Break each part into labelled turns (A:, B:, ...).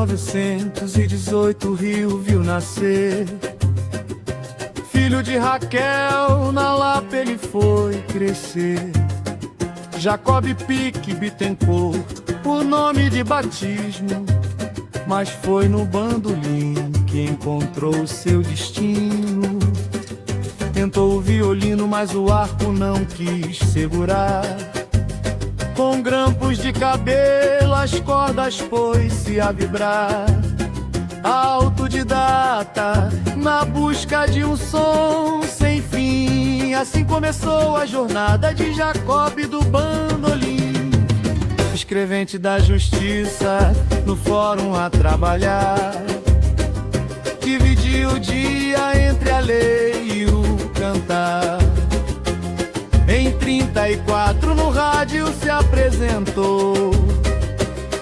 A: 1918 o Rio viu nascer. Filho de Raquel, na Lapa ele foi crescer. Jacob Pique Bittencourt, por nome de batismo, mas foi no bandolim que encontrou seu destino. Tentou o violino, mas o arco não quis segurar. Com grampos de cabelo as cordas pôs-se a vibrar. Autodidata, na busca de um som sem fim. Assim começou a jornada de Jacob do bandolim. Escrevente da justiça, no fórum a trabalhar. Dividiu o dia entre a lei e o cantar. Em 34 no rádio se apresentou,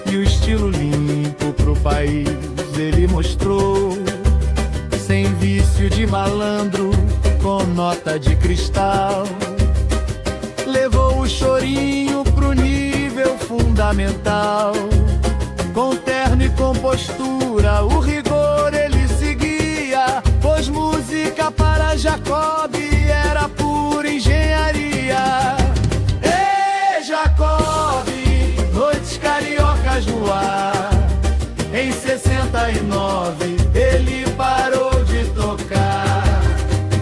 A: e o estilo limpo pro país ele mostrou. Sem vício de malandro, com nota de cristal. Levou o chorinho pro nível fundamental. Com terno e compostura, o rigor ele seguia, pois música para Jacob era pura engenharia. Ei, Jacob, noites cariocas no ar. Em 69 ele parou de tocar,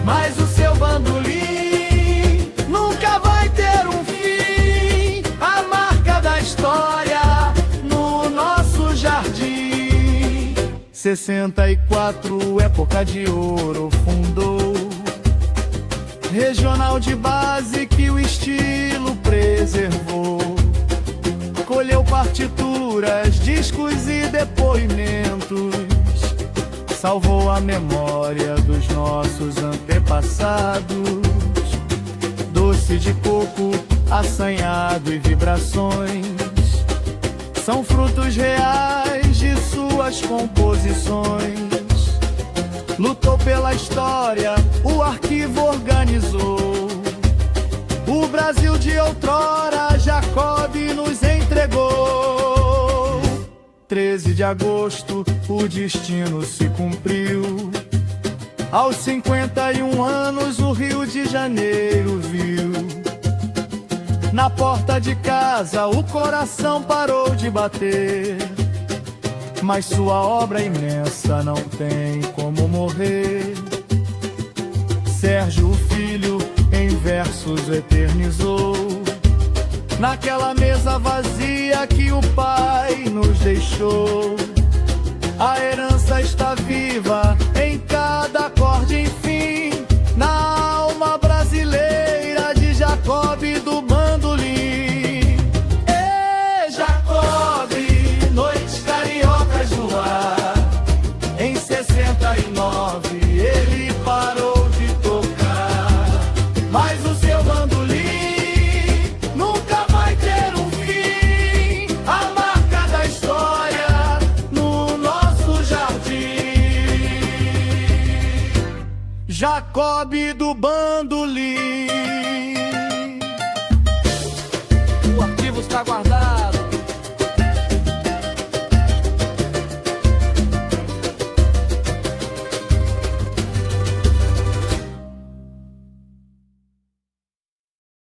A: mas o seu bandolim nunca vai ter um fim. A marca da história no nosso jardim. 64, época de ouro, fundou regional de base que o estilo preservou. Colheu partituras, discos e depoimentos. Salvou a memória dos nossos antepassados. Doce de coco, assanhado e vibrações são frutos reais de suas composições. Lutou pela história, o arquivo organizou. O Brasil de outrora, Jacob nos entregou. 13 de agosto, o destino se cumpriu. Aos 51 anos, o Rio de Janeiro viu. Na porta de casa, o coração parou de bater. Mas sua obra imensa não tem como morrer. Sérgio Filho em versos eternizou. Naquela mesa vazia que o pai nos deixou. A herança está viva em cada acorde, enfim. Na alma brasileira de Jacob do bandolim. Ei, Jacob, noites cariocas no ar. Em 69 ele parou de tocar, mas o seu bandolim nunca vai ter um fim. A marca da história no nosso jardim. Jacob do bandolim. O arquivo está guardado.